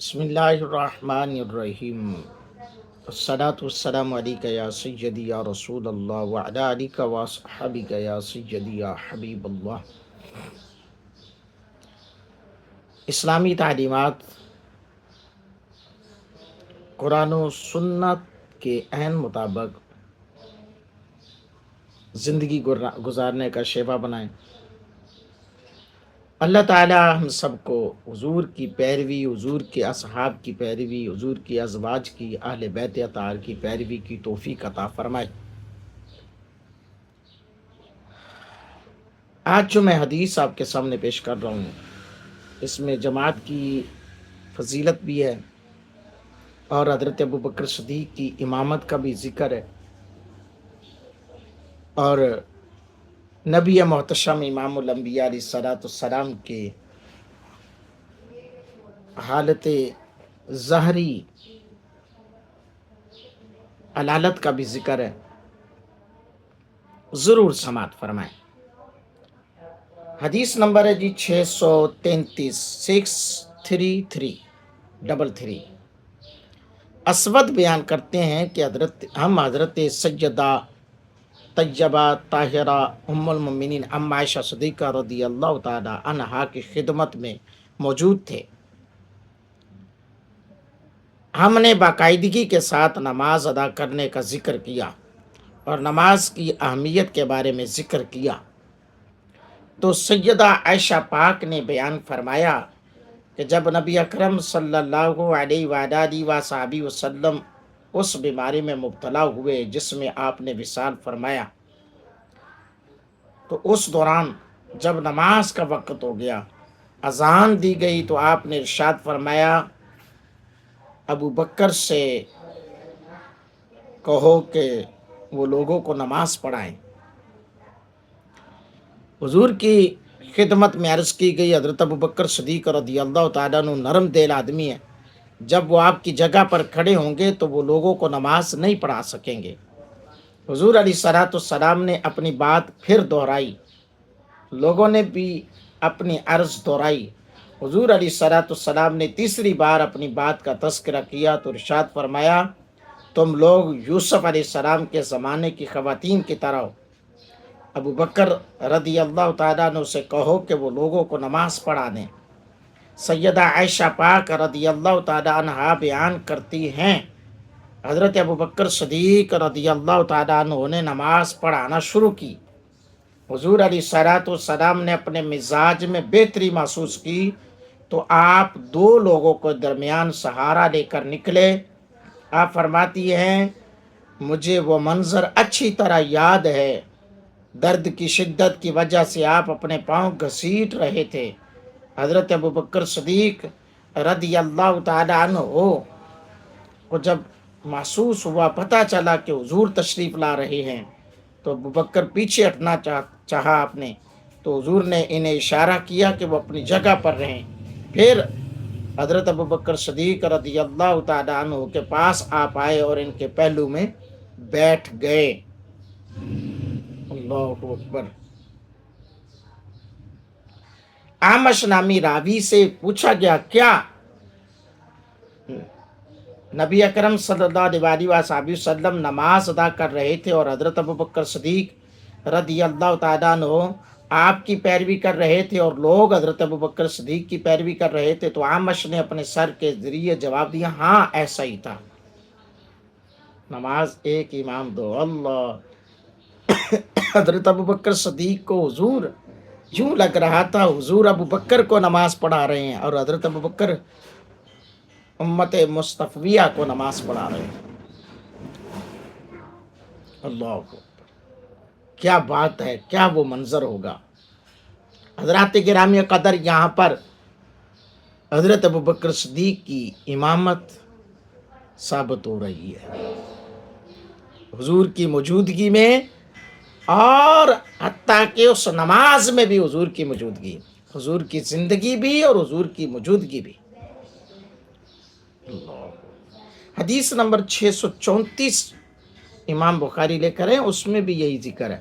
بسم اللہ الرحمن الرحیم الصلاۃ والسلام علیک یا سیدی یا رسول اللہ وعلی آلک واصحابک یا سیدی یا حبیب اللہ۔ اسلامی تعلیمات قرآن و سنت کے عین مطابق زندگی گزارنے کا شیوا بنائیں۔ اللہ تعالی ہم سب کو حضور کی پیروی، حضور کے اصحاب کی پیروی، حضور کی ازواج کی، اہل بیت اطہار کی پیروی کی توفیق عطا فرمائے۔ آج جو میں حدیث آپ کے سامنے پیش کر رہا ہوں، اس میں جماعت کی فضیلت بھی ہے اور حضرت ابوبکر صدیق کی امامت کا بھی ذکر ہے، اور نبی محتشم امام الانبیاء علیہ الصلوۃ والسلام کے حالت ظاہری علالت کا بھی ذکر ہے، ضرور سماعت فرمائیں۔ حدیث نمبر ہے 633 633 اسود بیان کرتے ہیں کہ حضرت سیدہ طیبہ طاہرہ ام المؤمنین ام عائشہ صدیقہ رضی اللہ تعالی عنہا کی خدمت میں موجود تھے۔ ہم نے باقاعدگی کے ساتھ نماز ادا کرنے کا ذکر کیا اور نماز کی اہمیت کے بارے میں ذکر کیا، تو سیدہ عائشہ پاک نے بیان فرمایا کہ جب نبی اکرم صلی اللہ علیہ وآلہ وصحبہ وسلم اس بیماری میں مبتلا ہوئے جس میں آپ نے وصال فرمایا، تو اس دوران جب نماز کا وقت ہو گیا، اذان دی گئی، تو آپ نے ارشاد فرمایا ابو بکر سے کہو کہ وہ لوگوں کو نماز پڑھائیں۔ حضور کی خدمت میں عرض کی گئی، حضرت ابوبکر صدیق رضی اللہ تعالیٰ عنہ نرم دل آدمی ہے، جب وہ آپ کی جگہ پر کھڑے ہوں گے تو وہ لوگوں کو نماز نہیں پڑھا سکیں گے۔ حضور علیہ الصلوۃ والسلام نے اپنی بات پھر دہرائی، لوگوں نے بھی اپنی عرض دہرائی۔ حضور علیہ الصلوۃ والسلام نے تیسری بار اپنی بات کا تذکرہ کیا تو ارشاد فرمایا تم لوگ یوسف علیہ السلام کے زمانے کی خواتین کی طرح ہو۔ ابو بکر رضی اللہ تعالیٰ عنہ سے کہو کہ وہ لوگوں کو نماز پڑھا دیں۔ سیدہ عائشہ پاک رضی اللہ تعالیٰ عنہا بیان کرتی ہیں، حضرت ابوبکر صدیق رضی اللہ تعالیٰ عنہ نے نماز پڑھانا شروع کی۔ حضور علیہ الصلوۃ والسلام نے اپنے مزاج میں بہتری محسوس کی تو آپ دو لوگوں کو درمیان سہارا لے کر نکلے۔ آپ فرماتی ہیں مجھے وہ منظر اچھی طرح یاد ہے، درد کی شدت کی وجہ سے آپ اپنے پاؤں گھسیٹ رہے تھے۔ حضرت ابوبکر صدیق رضی اللہ تعالی عنہ کو جب محسوس ہوا، پتہ چلا کہ حضور تشریف لا رہے ہیں، تو ابوبکر پیچھے ہٹنا چاہا آپ نے، تو حضور نے انہیں اشارہ کیا کہ وہ اپنی جگہ پر رہیں۔ پھر حضرت ابوبکر صدیق رضی اللہ تعالی عنہ کے پاس آپ آئے اور ان کے پہلو میں بیٹھ گئے۔ اللہ اکبر۔ آمش نامی راوی سے پوچھا گیا کیا نبی اکرم صلی اللہ علیہ وسلم نماز ادا کر رہے تھے اور حضرت ابوبکر صدیق رضی اللہ تعالیٰ عنہ آپ کی پیروی کر رہے تھے اور لوگ حضرت ابوبکر صدیق کی پیروی کر رہے تھے؟ تو آمش نے اپنے سر کے ذریعے جواب دیا ہاں ایسا ہی تھا، نماز ایک امام دو اللہ۔ حضرت ابوبکر صدیق کو حضور یوں لگ رہا تھا حضور ابوبکر کو نماز پڑھا رہے ہیں اور حضرت ابوبکر امت مصطفیہ کو نماز پڑھا رہے ہیں۔ اللہ اکبر، کیا بات ہے، کیا وہ منظر ہوگا۔ حضرات گرامی قدر، یہاں پر حضرت ابوبکر صدیق کی امامت ثابت ہو رہی ہے حضور کی موجودگی میں، اور حتیٰ کہ اس نماز میں بھی حضور کی موجودگی، حضور کی زندگی بھی اور حضور کی موجودگی بھی۔ حدیث نمبر 634 امام بخاری لے کر ہیں، اس میں بھی یہی ذکر ہے۔